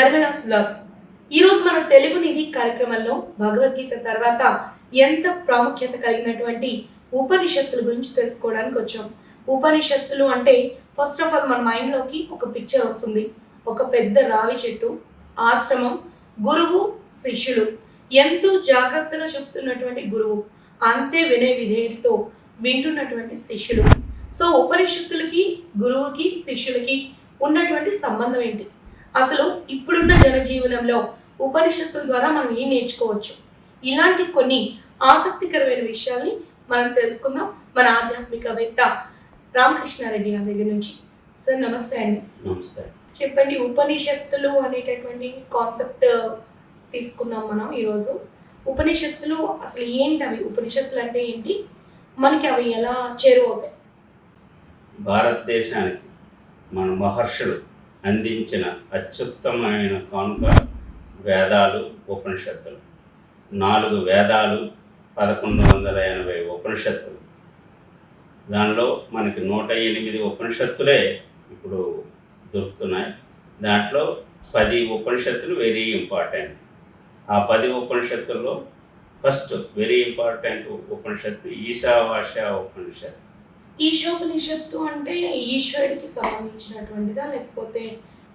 Dharmodas blogs. ఈరోజు మన తెలుగు నిధి కార్యక్రమంలో భగవద్గీత తర్వాత ఎంత ప్రాముఖ్యత కలిగినటువంటి ఉపనిషత్తుల గురించి తెలుసుకోవడానికి వచ్చాం. ఉపనిషత్తులు అంటే ఫస్ట్ ఆఫ్ ఆల్ మన మైండ్లోకి ఒక పిక్చర్ వస్తుంది. ఒక పెద్ద రావి చెట్టు, ఆశ్రమం, గురువు, శిష్యులు. ఎంతో జాగ్రత్తగా చెప్తున్నటువంటి గురువు, అంతే వినయ విధేయతతో వింటున్నటువంటి శిష్యులు. సో ఉపనిషత్తులకి, గురువుకి, శిష్యులకి ఉన్నటువంటి సంబంధం ఏంటి? అసలు ఇప్పుడున్న జనజీవనంలో ఉపనిషత్తుల ద్వారా మనం ఏం నేర్చుకోవచ్చు? ఇలాంటి కొన్ని ఆసక్తికరమైన విషయాల్ని మనం తెలుసుకుందాం మన ఆధ్యాత్మికవేత్త రామకృష్ణారెడ్డి గారి దగ్గర నుంచి. సార్ నమస్తే అండి. నమస్తే. చెప్పండి, ఉపనిషత్తులు అనేటటువంటి కాన్సెప్ట్ తీసుకున్నాం మనం ఈరోజు. ఉపనిషత్తులు అసలు ఏంటి? అవి ఉపనిషత్తులు అంటే ఏంటి? మనకి అవి ఎలా చేరువవుతాయి? భారతదేశానికి మన మహర్షులు అందించిన అత్యుత్తమైన కానుక వేదాలు, ఉపనిషత్తులు. 4 వేదాలు, 1180 ఉపనిషత్తులు. దానిలో మనకి 108 ఉపనిషత్తులే ఇప్పుడు దొరుకుతున్నాయి. దాంట్లో 10 ఉపనిషత్తులు వెరీ ఇంపార్టెంట్. ఆ 10 ఉపనిషత్తుల్లో ఫస్ట్ వెరీ ఇంపార్టెంట్ ఉపనిషత్తు ఈశావాస్య ఉపనిషత్తు. ఈశోపనిషత్తు అంటే ఈశ్వరుడికి సంబంధించినటువంటిదా, లేకపోతే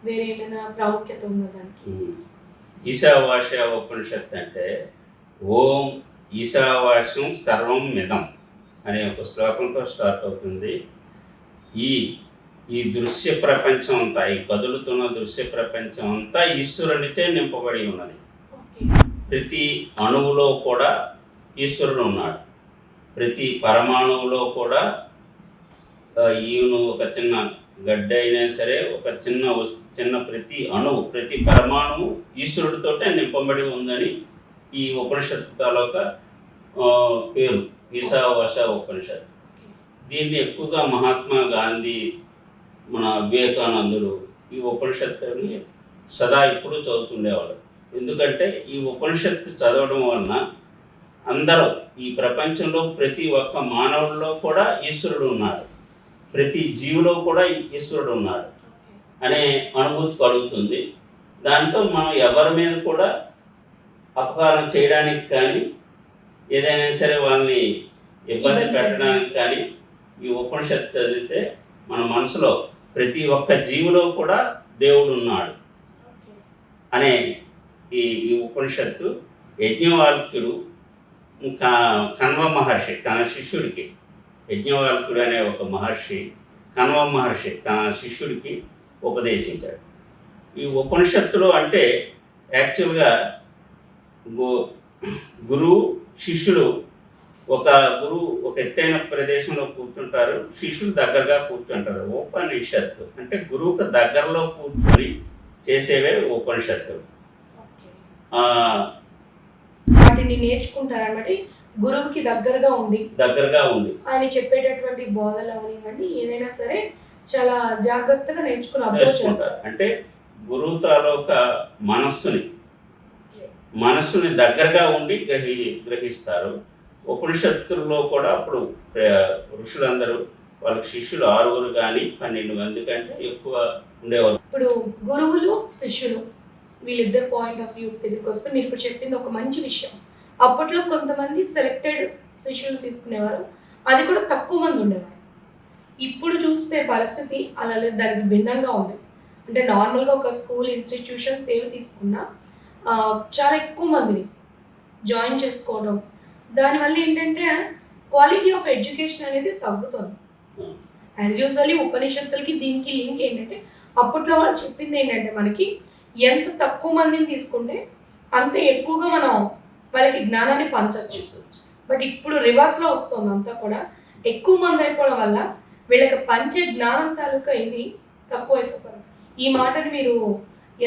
వేరే ఏమైనా ప్రాముఖ్యత ఉందా దానికి? ఈశావాస్య ఉపనిషత్తు అంటే ఓం ఈశావాస్యం సర్వం మిదం అనే ఒక శ్లోకంతో స్టార్ట్ అవుతుంది. ఈ దృశ్య ప్రపంచం అంతా, ఈ కదులుతున్న దృశ్య ప్రపంచం అంతా ఈశ్వరునిచే నింపబడి ఉన్నది. ప్రతి అణువులో కూడా ఈశ్వరుడు ఉన్నాడు. ప్రతి పరమాణువులో కూడా ఈవెను ఒక చిన్న గడ్డ అయినా సరే, ఒక చిన్న ప్రతి అణువు, ప్రతి పరమాణువు ఈశ్వరుడితోటే నింపబడి ఉందని ఈ ఉపనిషత్తు తాలూకా పేరు ఈశావాస్య ఉపనిషత్తు. దీన్ని ఎక్కువగా మహాత్మా గాంధీ, మన వివేకానందుడు ఈ ఉపనిషత్తుని సదా ఇప్పుడు చదువుతుండేవాడు. ఎందుకంటే ఈ ఉపనిషత్తు చదవడం వలన అందరూ, ఈ ప్రపంచంలో ప్రతి ఒక్క మానవుల్లో కూడా ఈశ్వరుడు ఉన్నాడు, ప్రతి జీవిలో కూడా ఈశ్వరుడు ఉన్నాడు అనే అనుభూతి కలుగుతుంది. దాంతో మనం ఎవరి మీద కూడా అపకారం చేయడానికి కానీ, ఏదైనా సరే వాళ్ళని ఇబ్బంది పెట్టడానికి కానీ ఈ ఉపనిషత్తు చదివితే మన మనసులో ప్రతి ఒక్క జీవిలో కూడా దేవుడు ఉన్నాడు అనే ఈ ఉపనిషత్తు యజ్ఞవాల్క్యుడు కణ్వ మహర్షి తన శిష్యుడికి, యజ్ఞవాల్క్యుడు అనే ఒక మహర్షి కణ్వ మహర్షి తన శిష్యుడికి ఉపదేశించాడు. ఈ ఉపనిషత్తులు అంటే యాక్చువల్గా గురువు, శిష్యుడు, ఒక గురువు ఒక ఎత్తైన ప్రదేశంలో కూర్చుంటారు, శిష్యులు దగ్గరగా కూర్చుంటారు. ఉపనిషత్తు అంటే గురువుకు దగ్గరలో కూర్చొని చేసేవే ఉపనిషత్తులు. వాటిని నేర్చుకుంటారన్నమాట. గురువుకి దగ్గరగా ఉంది ఆయన చెప్పేటటువంటి బోధలు అవనివ్వండి, ఏదైనా సరే చాలా జాగ్రత్తగా నేర్చుకుని అబ్జర్వ్ చేస్తారు. అంటే గురువు తాలూకా మనస్సుని దగ్గరగా ఉండి గ్రహిస్తారు. ఉపనిషత్తుల్లో కూడా అప్పుడు ఋషులందరూ వాళ్ళకి శిష్యులు 6 కానీ 12 మంది కంటే ఎక్కువ ఉండేవాళ్ళు. ఇప్పుడు గురువులు, శిష్యులు వీళ్ళిద్దరు పాయింట్ ఆఫ్ వ్యూ దగ్గరికి వస్తే మీరు ఇప్పుడు చెప్పింది ఒక మంచి విషయం. అప్పట్లో కొంతమంది సెలెక్టెడ్ శిష్యులు తీసుకునేవారు, అది కూడా తక్కువ మంది ఉండేవారు. ఇప్పుడు చూస్తే పరిస్థితి అలా లేదు, దానికి భిన్నంగా ఉంది. అంటే నార్మల్గా ఒక స్కూల్, ఇన్స్టిట్యూషన్స్ ఏవి తీసుకున్నా చాలా ఎక్కువ మందిని జాయిన్ చేసుకోవడం, దానివల్ల ఏంటంటే క్వాలిటీ ఆఫ్ ఎడ్యుకేషన్ అనేది తగ్గుతుంది. యాజ్ యూజువల్లీ ఉపనిషత్తులకి దీనికి లింక్ ఏంటంటే, అప్పట్లో వాళ్ళు చెప్పింది ఏంటంటే మనకి ఎంత తక్కువ మందిని తీసుకుంటే అంత ఎక్కువగా మనం వాళ్ళకి జ్ఞానాన్ని పంచవచ్చు. బట్ ఇప్పుడు రివర్స్లో వస్తుంది అంతా కూడా. ఎక్కువ మంది అయిపోవడం వల్ల వీళ్ళకి పంచే జ్ఞానం తాలూకా ఇది తక్కువ అయిపోతారు. ఈ మాటని మీరు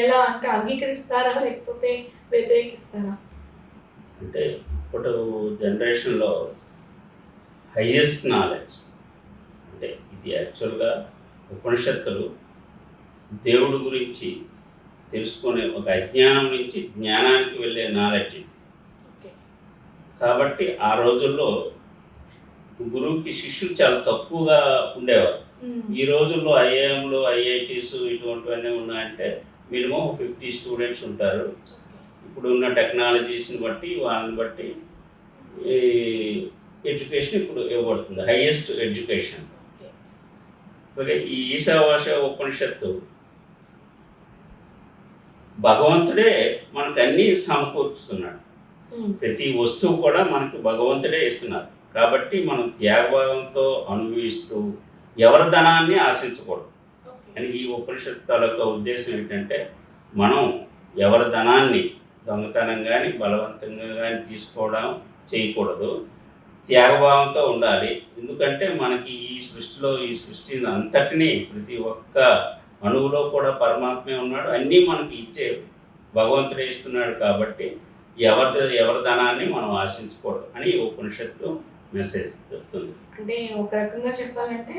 ఎలా అంటే అంగీకరిస్తారా, లేకపోతే వ్యతిరేకిస్తారా? అంటే ఇప్పుడు జనరేషన్లో హైయెస్ట్ నాలెడ్జ్ అంటే ఇది యాక్చువల్గా ఉపనిషత్తులు దేవుడి గురించి తెలుసుకునే ఒక అజ్ఞానం నుంచి జ్ఞానానికి వెళ్ళే నాలెడ్జ్. కాబట్టి ఆ రోజుల్లో గురువుకి శిష్యులు చాలా తక్కువగా ఉండేవారు. ఈ రోజుల్లో ఐఐఎంలు, ఐఐటీస్ ఇటువంటివన్నీ ఉన్నాయంటే మినిమం 50 స్టూడెంట్స్ ఉంటారు. ఇప్పుడున్న టెక్నాలజీస్ని బట్టి వాళ్ళని బట్టి ఈ ఎడ్యుకేషన్ ఇప్పుడు ఇవ్వబడుతుంది, హైయెస్ట్ ఎడ్యుకేషన్. ఓకే, ఈ ఈశావాస్య ఉపనిషత్తు భగవంతుడే మనకు అన్నీ సమకూర్చుతున్నాడు. ప్రతి వస్తువు కూడా మనకి భగవంతుడే ఇస్తున్నారు. కాబట్టి మనం త్యాగభావంతో అనుభవిస్తూ ఎవరి ధనాన్ని ఆశించకూడదు అని ఈ ఉపనిషత్తు తాలూకా ఉద్దేశం ఏంటంటే, మనం ఎవరి ధనాన్ని దొంగతనం కానీ బలవంతంగా కానీ తీసుకోవడం చేయకూడదు, త్యాగభావంతో ఉండాలి. ఎందుకంటే మనకి ఈ సృష్టిని అంతటినీ ప్రతి ఒక్క అణువులో కూడా పరమాత్మే ఉన్నాడు, అన్నీ మనకి ఇచ్చే భగవంతుడే ఇస్తున్నాడు. కాబట్టి ఎవరి ధనాన్ని మనం ఆశించకూడదు అని ఉపనిషత్తు మెసేజ్ చెప్తుంది. అంటే ఒక రకంగా చెప్పాలంటే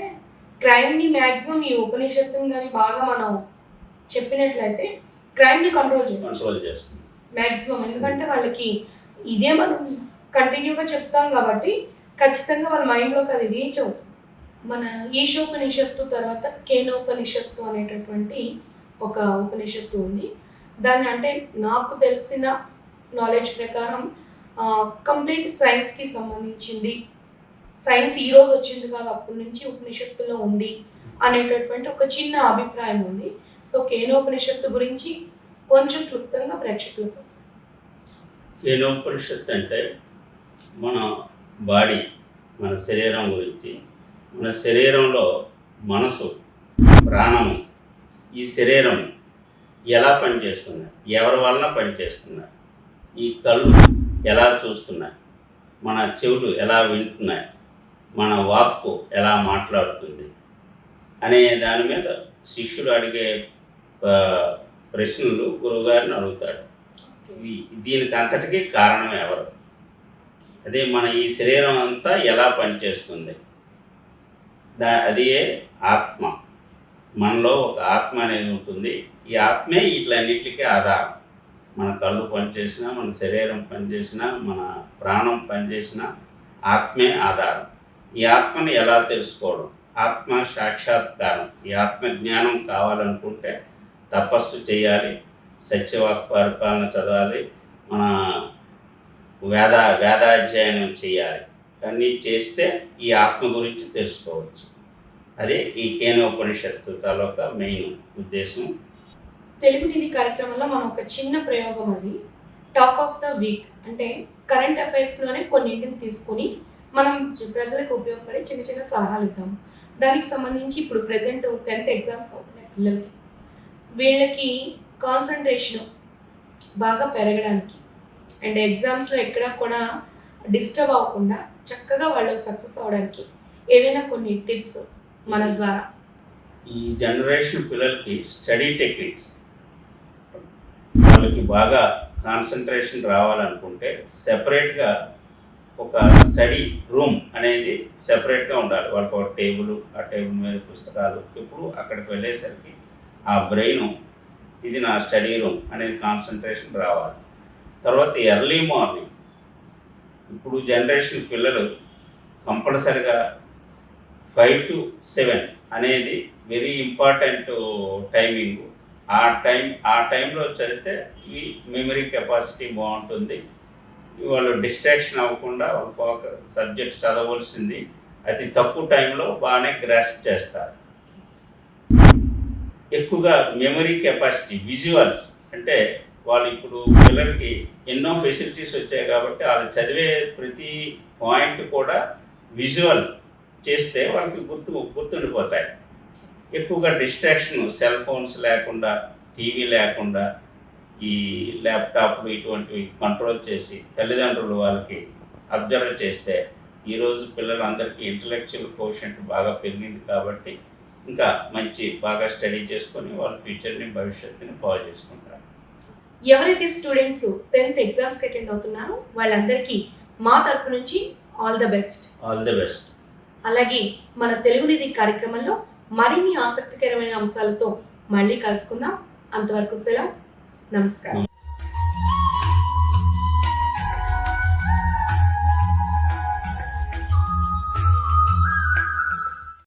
క్రైమ్ని మ్యాక్సిమం ఈ ఉపనిషత్తుని కానీ బాగా మనం చెప్పినట్లయితే క్రైమ్ని కంట్రోల్ చేస్తుంది మ్యాక్సిమం. ఎందుకంటే వాళ్ళకి ఇదే మనం కంటిన్యూగా చెప్తాం కాబట్టి ఖచ్చితంగా వాళ్ళ మైండ్లోకి అది రీచ్ అవుతుంది. మన ఈశోపనిషత్తు తర్వాత కేనోపనిషత్తు అనేటటువంటి ఒక ఉపనిషత్తు ఉంది. దాన్ని అంటే నాకు తెలిసిన నాలెడ్జ్ ప్రకారం కంప్లీట్ సైన్స్కి సంబంధించింది. సైన్స్ ఈరోజు వచ్చింది కాదు, అప్పటి నుంచి ఉపనిషత్తులో ఉంది అనేటటువంటి ఒక చిన్న అభిప్రాయం ఉంది. సో కేనోపనిషత్తు గురించి కొంచెం క్లుప్తంగా ప్రేక్షకులకు వస్తుంది. కేనోపనిషత్తు అంటే మన బాడీ, మన శరీరం గురించి, మన శరీరంలో మనసు, ప్రాణము, ఈ శరీరం ఎలా పనిచేస్తున్నాయి, ఎవరి వలన పనిచేస్తున్నాయి, ఈ కళ్ళు ఎలా చూస్తున్నాయి, మన చెవులు ఎలా వింటున్నాయి, మన వాక్కు ఎలా మాట్లాడుతుంది అనే దాని మీద శిష్యుడు అడిగే ప్రశ్నలు గురువుగారిని అడుగుతాడు. దీనికి అంతటికీ కారణం ఎవరు, అదే మన ఈ శరీరం అంతా ఎలా పనిచేస్తుంది, అదే ఆత్మ. మనలో ఒక ఆత్మ అనేది ఉంటుంది. ఈ ఆత్మే వీటిలన్నిటికీ ఆధారం. మన కళ్ళు పనిచేసినా, మన శరీరం పనిచేసినా, మన ప్రాణం పనిచేసినా ఆత్మే ఆధారం. ఈ ఆత్మని ఎలా తెలుసుకోవడం, ఆత్మ సాక్షాత్కారం. ఈ ఆత్మ జ్ఞానం కావాలనుకుంటే తపస్సు చేయాలి, సత్యవాక్ పరిపాలన చదవాలి, మన వేదాధ్యయనం చేయాలి. అన్నీ చేస్తే ఈ ఆత్మ గురించి తెలుసుకోవచ్చు. అదే ఈ కేనోపనిషత్తు తాలూకా మెయిన్ ఉద్దేశం. తెలుగు నిధి కార్యక్రమంలో మనం ఒక చిన్న ప్రయోగం, అది టాక్ ఆఫ్ ద వీక్. అంటే కరెంట్ అఫైర్స్లోనే కొన్నింటిని తీసుకొని మనం ప్రజలకు ఉపయోగపడే చిన్న చిన్న సలహాలు ఇద్దాము. దానికి సంబంధించి ఇప్పుడు ప్రజెంట్ 10th ఎగ్జామ్స్ అవుతున్నాయి పిల్లలకి. వీళ్ళకి కాన్సన్ట్రేషన్ బాగా పెరగడానికి అండ్ ఎగ్జామ్స్లో ఎక్కడా కూడా డిస్టర్బ్ అవ్వకుండా చక్కగా వాళ్ళు సక్సెస్ అవ్వడానికి ఏవైనా కొన్ని టిప్స్ మన ద్వారా. ఈ జనరేషన్ పిల్లలకి స్టడీ టెక్నిక్స్, వాళ్ళకి బాగా కాన్సన్ట్రేషన్ రావాలనుకుంటే సెపరేట్గా ఒక స్టడీ రూమ్ అనేది సెపరేట్గా ఉండాలి. వాళ్ళకి ఒక టేబుల్, ఆ టేబుల్ మీద పుస్తకాలు. ఇప్పుడు అక్కడికి వెళ్ళేసరికి ఆ బ్రెయిన్ ఇది నా స్టడీ రూమ్ అనేది కాన్సన్ట్రేషన్ రావాలి. తర్వాత ఎర్లీ మార్నింగ్, ఇప్పుడు జనరేషన్ పిల్లలు కంపల్సరిగా 5 to 7 అనేది వెరీ ఇంపార్టెంట్ టైమింగ్. ఆ టైంలో చదివితే ఈ మెమరీ కెపాసిటీ బాగుంటుంది. వాళ్ళు డిస్ట్రాక్షన్ అవ్వకుండా వాళ్ళు సబ్జెక్ట్ చదవలసింది అతి తక్కువ టైంలో బాగానే గ్రాస్ప్ చేస్తారు. ఎక్కువగా మెమరీ కెపాసిటీ, విజువల్స్ అంటే వాళ్ళు ఇప్పుడు పిల్లలకి ఎన్నో ఫెసిలిటీస్ వచ్చాయి కాబట్టి వాళ్ళు చదివే ప్రతి పాయింట్ కూడా విజువల్ చేస్తే వాళ్ళకి గుర్తుండిపోతాయి. ఎక్కువగా డిస్ట్రాక్షన్, సెల్ ఫోన్స్ లేకుండా, టీవీ లేకుండా, ఈ ల్యాప్టాప్లు ఇటువంటివి కంట్రోల్ చేసి తల్లిదండ్రులు వాళ్ళకి అబ్జర్వ్ చేస్తే ఈరోజు పిల్లలందరికీ ఇంటలెక్చువల్ కోషెంట్ బాగా పెరిగింది. కాబట్టి ఇంకా బాగా స్టడీ చేసుకొని వాళ్ళ ఫ్యూచర్ని, భవిష్యత్తుని బాగు చేసుకుంటారు. ఎవరైతే స్టూడెంట్స్ 10th ఎగ్జామ్స్కి అటెండ్ అవుతున్నారో వాళ్ళందరికీ మా తరపు నుంచి ఆల్ ద బెస్ట్. అలాగే మన తెలుగు నిధి కార్యక్రమంలో మరిన్ని ఆసక్తికరమైన అంశాలతో మళ్ళీ కలుసుకుందాం. అంతవరకు సెలవు. నమస్కారం.